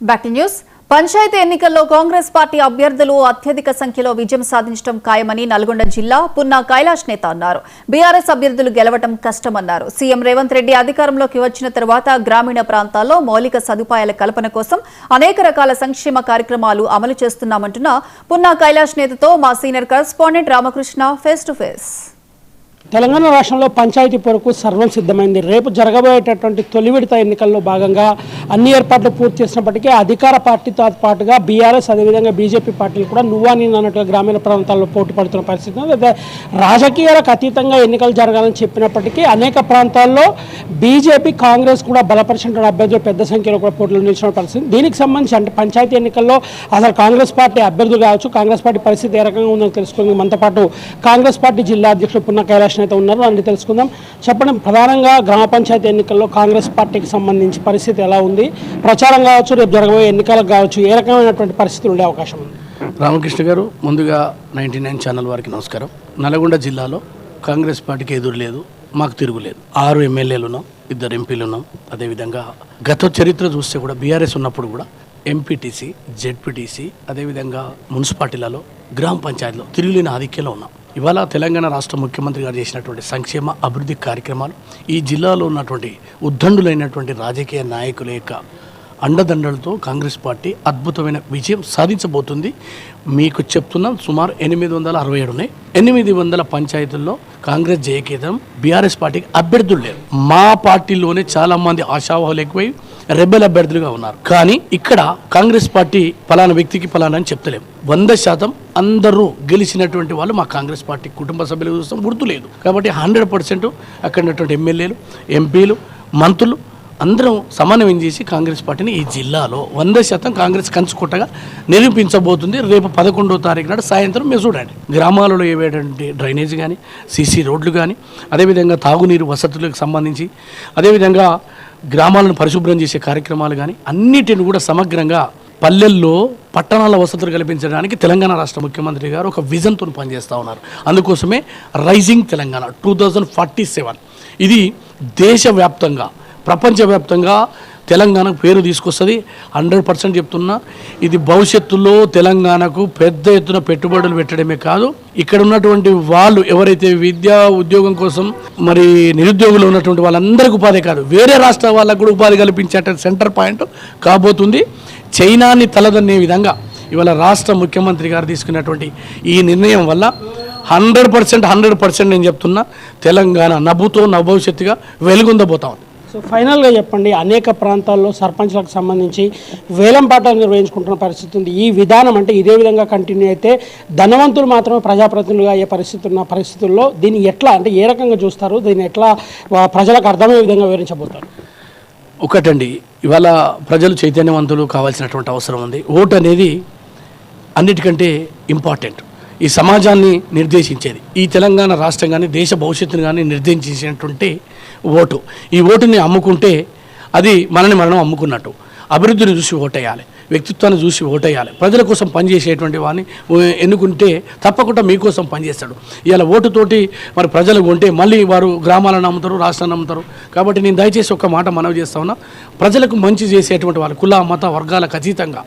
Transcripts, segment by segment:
Back to news. Panchayat ఎన్నికల్లో Congress party అభ్యర్థులు అత్యధిక సంఖ్యలో విజయం సాధించడం ఖాయమని నల్గొండ జిల్లా పున్నా కైలాష్ నేత అన్నారు. బీఆర్ఎస్ అభ్యర్థులు గెలవడం కష్టమన్నారు. సీఎం రేవంత్ రెడ్డి అధికారంలోకి వచ్చిన తర్వాత గ్రామీణ ప్రాంతాల్లో మౌలిక సదుపాయాల కల్పన కోసం అనేక రకాల సంక్షేమ కార్యక్రమాలు అమలు చేస్తున్నామంటున్న పున్నా కైలాష్ నేతతో మా senior correspondent Ramakrishna face to face. Telangana రాష్ట్రంలో పంచాయతీ కొరకు సర్వం సిద్ధమైంది. రేపు జరగబోయేటటువంటి తొలి విడత ఎన్నికల్లో భాగంగా అన్ని ఏర్పాట్లు పూర్తి చేసినప్పటికీ అధికార పార్టీతో పాటుగా బీఆర్ఎస్ అదేవిధంగా బీజేపీ పార్టీలు కూడా నువ్వా నేను అన్నట్టుగా గ్రామీణ ప్రాంతాల్లో పోటీ పడుతున్న పరిస్థితి ఉంది. రాజకీయాలకు అతీతంగా ఎన్నికలు జరగాలని చెప్పినప్పటికీ అనేక ప్రాంతాల్లో బీజేపీ కాంగ్రెస్ కూడా బలపరిచిన అభ్యర్థులు పెద్ద సంఖ్యలో కూడా పోటీలు నిలిచిన పరిస్థితి. దీనికి సంబంధించి అంటే పంచాయతీ ఎన్నికల్లో అసలు కాంగ్రెస్ పార్టీ అభ్యర్థులు కావచ్చు, కాంగ్రెస్ పార్టీ పరిస్థితి ఏ రకంగా ఉందని తెలుసుకుంది. మనతో పాటు కాంగ్రెస్ పార్టీ జిల్లా అధ్యక్షుడు పున్నా కైలాష్ నేత ఉన్నారు, అని తెలుసుకుందాం. చెప్పండి, ప్రధానంగా గ్రామ పంచాయతీ ఎన్నికల్లో కాంగ్రెస్ పార్టీకి సంబంధించి పరిస్థితి ఎలా ఉంది? ప్రచారం కావచ్చు, రేపు జరగబోయే ఎన్నికలకు కావచ్చు, ఏ రకమైనటువంటి పరిస్థితులు ఉండే అవకాశం ఉంది? రామకృష్ణ గారు, ముందుగా 99 ఛానల్ వారికి నమస్కారం. నల్గొండ జిల్లాలో కాంగ్రెస్ పార్టీకి ఎదురు లేదు, మాకు తిరుగులేదు. 6 ఎమ్మెల్యేలు ఉన్నాం, 2 ఎంపీలు ఉన్నాం. అదేవిధంగా గత చరిత్ర చూస్తే కూడా బీఆర్ఎస్ ఉన్నప్పుడు కూడా ఎంపీటీసీ, జెడ్పీటీసీ, అదేవిధంగా మున్సిపాలిటీలలో, గ్రామ పంచాయతీలో తిరుగులేని ఆధిక్యంలో ఉన్నాం. ఇవాళ తెలంగాణ రాష్ట్ర ముఖ్యమంత్రి గారు చేసినటువంటి సంక్షేమ అభివృద్ధి కార్యక్రమాలు, ఈ జిల్లాలో ఉన్నటువంటి ఉద్దండులైనటువంటి రాజకీయ నాయకుల యొక్క అండదండలతో కాంగ్రెస్ పార్టీ అద్భుతమైన విజయం సాధించబోతుంది. మీకు చెప్తున్నాం, సుమారు 867 ఉన్నాయి. 800 పంచాయతీల్లో కాంగ్రెస్ జయకేతనం. బీఆర్ఎస్ పార్టీకి అభ్యర్థులు లేరు. మా పార్టీలోనే చాలా మంది ఆశావాహులు ఎక్కువై రెబెల్ అభ్యర్థులుగా ఉన్నారు. కానీ ఇక్కడ కాంగ్రెస్ పార్టీ ఫలానా వ్యక్తికి ఫలానా అని చెప్తలేము. 100% అందరూ గెలిచినటువంటి వాళ్ళు మా కాంగ్రెస్ పార్టీ కుటుంబ సభ్యులు చూస్తాం, గుర్తు లేదు. కాబట్టి 100% అక్కడ ఉన్నటువంటి ఎమ్మెల్యేలు, ఎంపీలు, మంత్రులు అందరం సమన్వయం చేసి కాంగ్రెస్ పార్టీని ఈ జిల్లాలో 100% కాంగ్రెస్ కంచుకొట్టగా నిరూపించబోతుంది. రేపు 11వ తారీఖు నాడు సాయంత్రం మీరు చూడండి. గ్రామాలలో ఏవేటువంటి డ్రైనేజ్ కానీ, సీసీ రోడ్లు కానీ, అదేవిధంగా తాగునీరు వసతులకు సంబంధించి, అదేవిధంగా గ్రామాలను పరిశుభ్రం చేసే కార్యక్రమాలు కానీ అన్నిటిని కూడా సమగ్రంగా పల్లెల్లో పట్టణాల వసతులు కల్పించడానికి తెలంగాణ రాష్ట్ర ముఖ్యమంత్రి గారు ఒక విజన్తో పనిచేస్తూ ఉన్నారు. అందుకోసమే రైజింగ్ తెలంగాణ 2047 ఇది దేశవ్యాప్తంగా, ప్రపంచవ్యాప్తంగా తెలంగాణకు పేరు తీసుకొస్తుంది. 100% చెప్తున్నా, ఇది భవిష్యత్తులో తెలంగాణకు పెద్ద ఎత్తున పెట్టుబడులు పెట్టడమే కాదు, ఇక్కడ ఉన్నటువంటి వాళ్ళు ఎవరైతే విద్యా ఉద్యోగం కోసం మరి నిరుద్యోగులు ఉన్నటువంటి వాళ్ళందరికీ ఉపాధి కాదు, వేరే రాష్ట్ర వాళ్ళకు కూడా ఉపాధి కల్పించే సెంటర్ పాయింట్ కాబోతుంది. చైనాని తలదన్నే విధంగా ఇవాళ రాష్ట్ర ముఖ్యమంత్రి గారు తీసుకున్నటువంటి ఈ నిర్ణయం వల్ల 100% నేను చెప్తున్నా, తెలంగాణ నవ్వుతో నవభవిష్యత్తుగా వెలుగొందబోతా ఉంది. సో ఫైనల్గా చెప్పండి, అనేక ప్రాంతాల్లో సర్పంచ్లకు సంబంధించి వేలంపాటలు నిర్వహించుకుంటున్న పరిస్థితి ఉంది. ఈ విధానం అంటే ఇదే విధంగా కంటిన్యూ అయితే ధనవంతులు మాత్రమే ప్రజాప్రతినిధులుగా అయ్యే పరిస్థితి ఉన్న పరిస్థితుల్లో దీన్ని ఎట్లా అంటే ఏ రకంగా చూస్తారు? దీన్ని ఎట్లా ప్రజలకు అర్థమయ్యే విధంగా వివరించబోతారు? ఒకటండి, ఇవాళ ప్రజలు చైతన్యవంతులు కావాల్సినటువంటి అవసరం ఉంది. ఓటు అనేది అన్నిటికంటే ఇంపార్టెంట్. ఈ సమాజాన్ని నిర్దేశించేది, ఈ తెలంగాణ రాష్ట్రం కానీ దేశ భవిష్యత్తును కానీ నిర్దేశించినటువంటి ఓటు. ఈ ఓటుని అమ్ముకుంటే అది మనని మనం అమ్ముకున్నట్టు. అభివృద్ధిని చూసి ఓటేయాలి, వ్యక్తిత్వాన్ని చూసి ఓటేయాలి. ప్రజల కోసం పనిచేసేటువంటి వాడిని ఎన్నుకుంటే తప్పకుండా మీకోసం పనిచేస్తాడు. ఇలా ఓటుతోటి మరి ప్రజలు కొంటే మళ్ళీ వారు గ్రామాలను అమ్ముతారు, రాష్ట్రాన్ని అమ్ముతారు. కాబట్టి నేను దయచేసి ఒక మాట మనవి చేస్తా ఉన్నా, ప్రజలకు మంచి చేసేటువంటి వాళ్ళు కుల మత వర్గాలకు అతీతంగా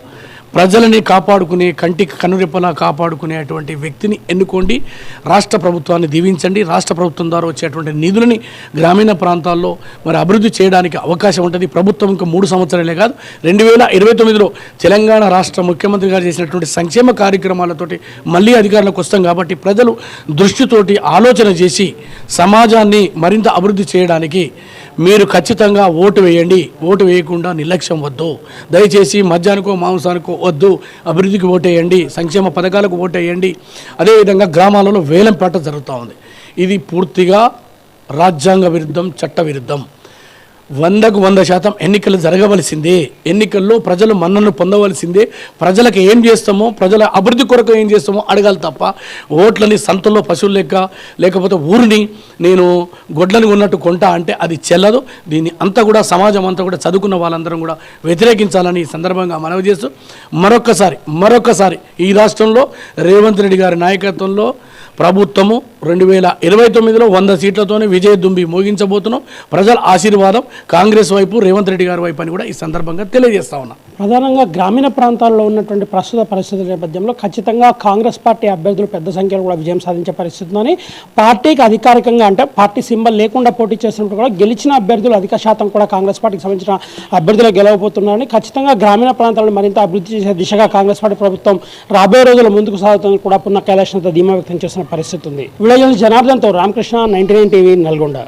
ప్రజలని కాపాడుకునే, కంటికి కనురెప్పలా కాపాడుకునేటువంటి వ్యక్తిని ఎన్నుకోండి. రాష్ట్ర ప్రభుత్వాన్ని దీవించండి. రాష్ట్ర ప్రభుత్వం ద్వారా వచ్చేటువంటి నిధులని గ్రామీణ ప్రాంతాల్లో మరి అభివృద్ధి చేయడానికి అవకాశం ఉంటుంది. ప్రభుత్వం ఇంకా 3 సంవత్సరాలే కాదు, 2029లో తెలంగాణ రాష్ట్ర ముఖ్యమంత్రి గారు చేసినటువంటి సంక్షేమ కార్యక్రమాలతోటి మళ్ళీ అధికారంలోకి వస్తాం. కాబట్టి ప్రజలు దృష్టితోటి ఆలోచన చేసి సమాజాన్ని మరింత అభివృద్ధి చేయడానికి మీరు ఖచ్చితంగా ఓటు వేయండి. ఓటు వేయకుండా నిర్లక్ష్యం వద్దు. దయచేసి మద్యానికో మాంసానికో వద్దు, అభివృద్ధికి ఓటేయండి, సంక్షేమ పథకాలకు ఓటేయండి. అదేవిధంగా గ్రామాలలో వేలంపాట జరుగుతూ ఉంది. ఇది పూర్తిగా రాజ్యాంగ విరుద్ధం, చట్ట విరుద్ధం. 100% ఎన్నికలు జరగవలసిందే. ఎన్నికల్లో ప్రజలు మన్నను పొందవలసిందే. ప్రజలకు ఏం చేస్తామో, ప్రజల అభివృద్ధి కొరకు ఏం చేస్తామో అడగాలి తప్ప ఓట్లని సంతల్లో పశువులు లెక్క, లేకపోతే ఊరిని నేను గొడ్లను ఉన్నట్టు కొంటా అంటే అది చెల్లదు. దీన్ని అంతా కూడా సమాజం అంతా కూడా చదువుకున్న వాళ్ళందరం కూడా వ్యతిరేకించాలని ఈ సందర్భంగా మనవి చేస్తూ మరొక్కసారి ఈ రాష్ట్రంలో రేవంత్ రెడ్డి గారి నాయకత్వంలో ప్రభుత్వము 2029లో 100 సీట్లతోనే విజయ దుంబి మోగించబోతున్నాం. ప్రజల ఆశీర్వాదం కాంగ్రెస్ వైపు, రేవంత్ రెడ్డి గారి వైపు అని కూడా ఈ సందర్భంగా తెలియజేస్తా ఉన్నా. ప్రధానంగా గ్రామీణ ప్రాంతాల్లో ఉన్నటువంటి ప్రస్తుత పరిస్థితుల నేపథ్యంలో ఖచ్చితంగా కాంగ్రెస్ పార్టీ అభ్యర్థులు పెద్ద సంఖ్యలో కూడా విజయం సాధించే పరిస్థితి ఉందని, పార్టీకి అధికారికంగా అంటే పార్టీ సింబల్ లేకుండా పోటీ చేసినప్పుడు కూడా గెలిచిన అభ్యర్థులు అధిక శాతం కూడా కాంగ్రెస్ పార్టీకి సంబంధించిన అభ్యర్థులు గెలవబోతున్నారని, ఖచ్చితంగా గ్రామీణ ప్రాంతాలను మరింత అభివృద్ధి చేసే దిశగా కాంగ్రెస్ పార్టీ ప్రభుత్వం రాబోయే రోజుల్లో ముందుకు సాగుతుందని కూడా పున్న కైలాష్ నేత ధీమా వ్యక్తం చేసిన పరిస్థితి ఉంది. విలేజ్ జనార్దన్తో రామకృష్ణ, 99 టీవీ, నల్గొండ.